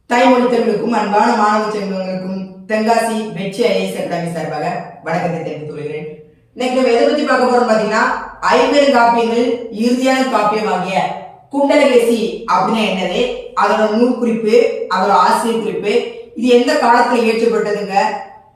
தாய்மொழி தமிழுக்கும் அன்பான மாணவ செல்வங்களுக்கும் தென்காசி வெற்றி ஐஏஎஸ் அகாடமி சார்பாக வணக்கத்தை தெரிவித்துக் கொள்கிறேன். இன்னைக்கு நம்ம எதை பத்தி பார்க்க போறோம் பாத்தீங்கன்னா, ஐம்பெருங்காப்பியங்கள் இறுதியான காப்பியமாகிய குண்டலகேசி அப்படின்னா என்னது, அதோட நூல் குறிப்பு, அதோட ஆசிரியர் குறிப்பு, இது எந்த காலத்துல இயற்றப்பட்டதுங்க,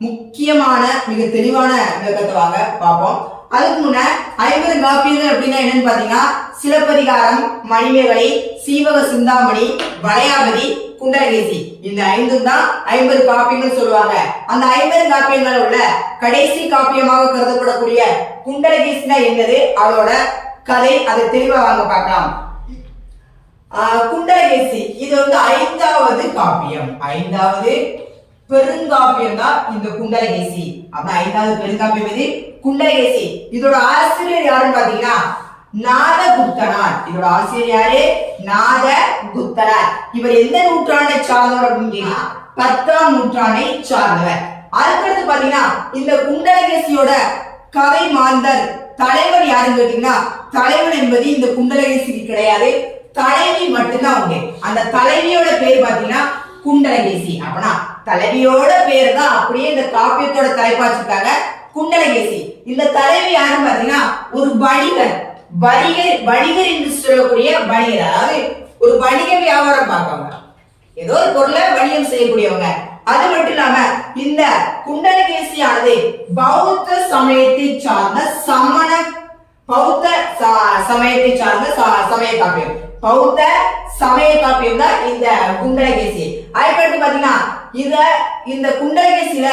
முக்கியமான மிக தெளிவான விளக்கத்தை வாங்க பார்ப்போம். அதுக்கு முன்ன ஐம்பெருங்காப்பியங்கள் அப்படின்னா என்னன்னு பாத்தீங்கன்னா, சிலப்பதிகாரம், மணிமேகலை, சீவக சிந்தாமணி, வளையாபதி, குண்டலகேசி, இந்த ஐந்தும் தான் 50 காப்பியங்கள் சொல்லுவாங்க. அந்த 50 காப்பியங்கள் உள்ள கடைசி காப்பியமாக கருதப்படக்கூடிய குண்டலகேசினா என்னது, அதோட கதை, அதை தெளிவா வாங்க பார்க்கலாம். குண்டலகேசி இது வந்து 5வது காப்பியம், 5வது பெருங்காப்பியம் தான் இந்த குண்டலகேசி. அப்ப 5வது பெருங்காப்பியம் இது குண்டலகேசி. இதோட ஆசிரியர் யாருன்னு பாத்தீங்கன்னா நாதகுப்தனார். இதோட ஆசிரியர் யாரு? நாதகுப்தனார். இவர் எந்த நூற்றாண்டை சார்ந்தவர் அப்படின்னு 10ஆம் நூற்றாண்டை சார்ந்தவர். அதுக்கடுத்து பாத்தீங்கன்னா இந்த குண்டலகேசியோட கதை மாந்தர் தலைவர் யாருன்னு கேட்டீங்கன்னா, தலைவன் என்பது இந்த குண்டலகேசிக்கு கிடையாது, தலைவி மட்டும்தான் உண்டு. அந்த தலைவியோட பேர் பாத்தீங்கன்னா குண்டலகேசி. அப்படின்னா தலைவியோட பேர் தான் அப்படியே இந்த காப்பியத்தோட தலைப்பாச்சிருக்காங்க குண்டலகேசி. இந்த தலைவி யாருன்னு பாத்தீங்கன்னா ஒரு வணிகர், வணிகர் என்று சொல்லக்கூடிய வணிகர், அதாவது ஒரு வணிக வியாபாரம் பார்க்கவங்க, ஏதோ ஒரு பொருளை வணிகம் செய்யக்கூடியவங்க. அது மட்டும் இல்லாம இந்த குண்டலகேசியானது பௌத்த சமயத்தை சார்ந்த பௌத்த சமயத்தை சார்ந்த சமய காப்பியம், பௌத்த சமய காப்பியம் தான் இந்த குண்டலகேசி. அதுக்கடுத்து பாத்தீங்கன்னா இந்த குண்டலகேசியில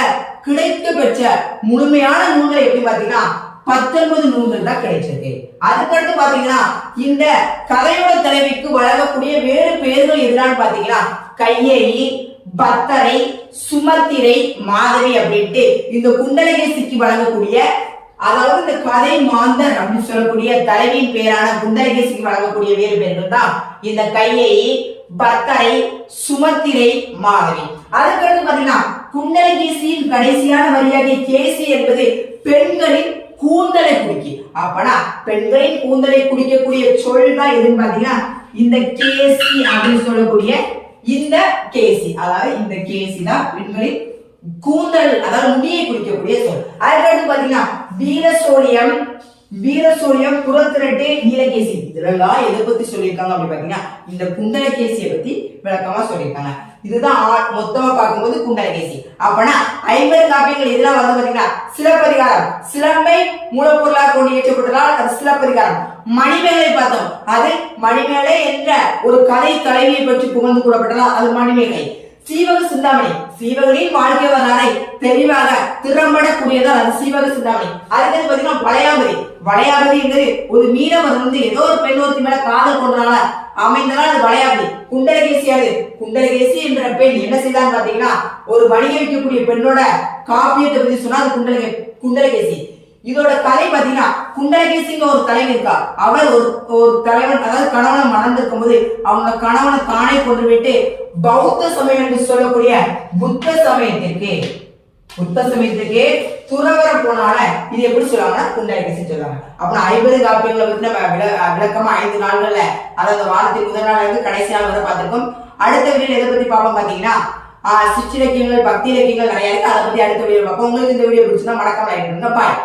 கிடைத்து பெற்ற முழுமையான நூல்கள் எப்படி பாத்தீங்கன்னா 19 நூல்கள் தான் கிடைச்சிருக்கு. அதுக்கடுத்து பாத்தீங்கன்னா இந்த கதையோட தலைவிக்கு வழங்கக்கூடிய வேறு பெயர்கள் எதுலான்னு பாத்தீங்கன்னா கையேயி, பத்தரை, சுமத்திரை, மாதவி அப்படின்ட்டு இந்த குண்டலகேசிக்கு வழங்கக்கூடிய, அதாவது இந்த கதை மாந்தர் அப்படின்னு சொல்லக்கூடிய தலைவியின் பேரான குண்டலகேசிக்கு வழங்கக்கூடிய வேறு பெயர்கள் தான் இந்த கையேயி, பத்தரை, சுமத்திரை, மாதவி. அதுக்கடுத்து பாத்தீங்கன்னா குண்டலகேசியின் கடைசியான வரியாகிய கேசி என்பது பெண்களின் கூந்தலை குடிக்கி. அப்பனா பெண்களின் கூந்தலை குடிக்கக்கூடிய சொல் தான் எதுன்னு பாத்தீங்கன்னா இந்த கேசி அப்படின்னு சொல்லக்கூடிய இந்த கேசி, அதாவது இந்த கேசி தான் பெண்களின் கூந்தல், அதாவது முடியை குடிக்கக்கூடிய சொல். அதுக்கடுத்து பாத்தீங்கன்னா வீரசோழியம், புறத்திரட்டு, நீலகேசி, இதெல்லாம் எதை பத்தி சொல்லியிருக்காங்க அப்படின்னு பாத்தீங்கன்னா இந்த குண்டலகேசியை பத்தி விளக்கமா சொல்லியிருக்காங்க. இதுதான் மொத்தமா பார்க்கும்போது குண்டலகேசி. அப்பனா 50 காப்பியங்கள் இதெல்லாம் வந்து பாத்தீங்கன்னா சிலப்பதிகாரம், சிலம்பை மூலப்பொருளாக கொண்டு இயற்றப்பட்டதால் அது சிலப்பதிகாரம். மணிமேகலை பார்த்தோம், அது மணிமேகலை என்ற ஒரு கதை தலைவியை பற்றி புகழ்ந்து கூறப்பட்டதால் அது மணிமேகலை. சீவக சிந்தாமணி, சீவகனின் வாழ்க்கை வரலாறை தெளிவாக திறம்பட கூடியதால் அது சீவக சிந்தாமணி. அதுக்கு பாத்தீங்கன்னா வளையாபதி என்பது ஒரு மீனவர் வந்து ஏதோ ஒரு பெண் ஒருத்தி மேல காதல் கொண்டனால அமைந்ததால் அது வளையாபதி. குண்டலகேசி என்ற பெண் என்ன செய்தான்னு பாத்தீங்கன்னா ஒரு வணிக வைக்கக்கூடிய பெண்ணோட காப்பியத்தை பத்தி சொன்னா அது குண்டலகேசி. இதோட கதை பாத்தீங்கன்னா குண்டலகேசிங்க ஒரு தலைவி இருக்கா, அவர் ஒரு தலைவன், அதாவது கணவனை மணந்திருக்கும் போது அவங்க கணவனை தானே கொண்டு விட்டு பௌத்த சமயம் என்று சொல்லக்கூடிய புத்த சமயத்திற்கு துறவர போனால இது எப்படி சொல்லுவாங்கன்னா குண்டலகேசி சொல்லுவாங்க. அப்புறம் 50 காப்பியங்களை பத்தி நம்ம விளக்கமா 5 நாள்கள்ல, அதாவது வாரத்தின் முதல் நாள் இருந்து கடைசி நாள் வரை பார்த்திருக்கோம். அடுத்த வீடியோ எதை பத்தி பார்ப்போம் பாத்தீங்கன்னா சிற்றிலக்கியங்கள், பக்தி இலக்கியங்கள் நிறைய இருக்கு, அதை பத்தி அடுத்த வீடியோ பார்ப்போம். உங்களுக்கு இந்த வீடியோ பிடிச்சிருந்தா மறக்காம லைக் பண்ணுங்க. பாய்.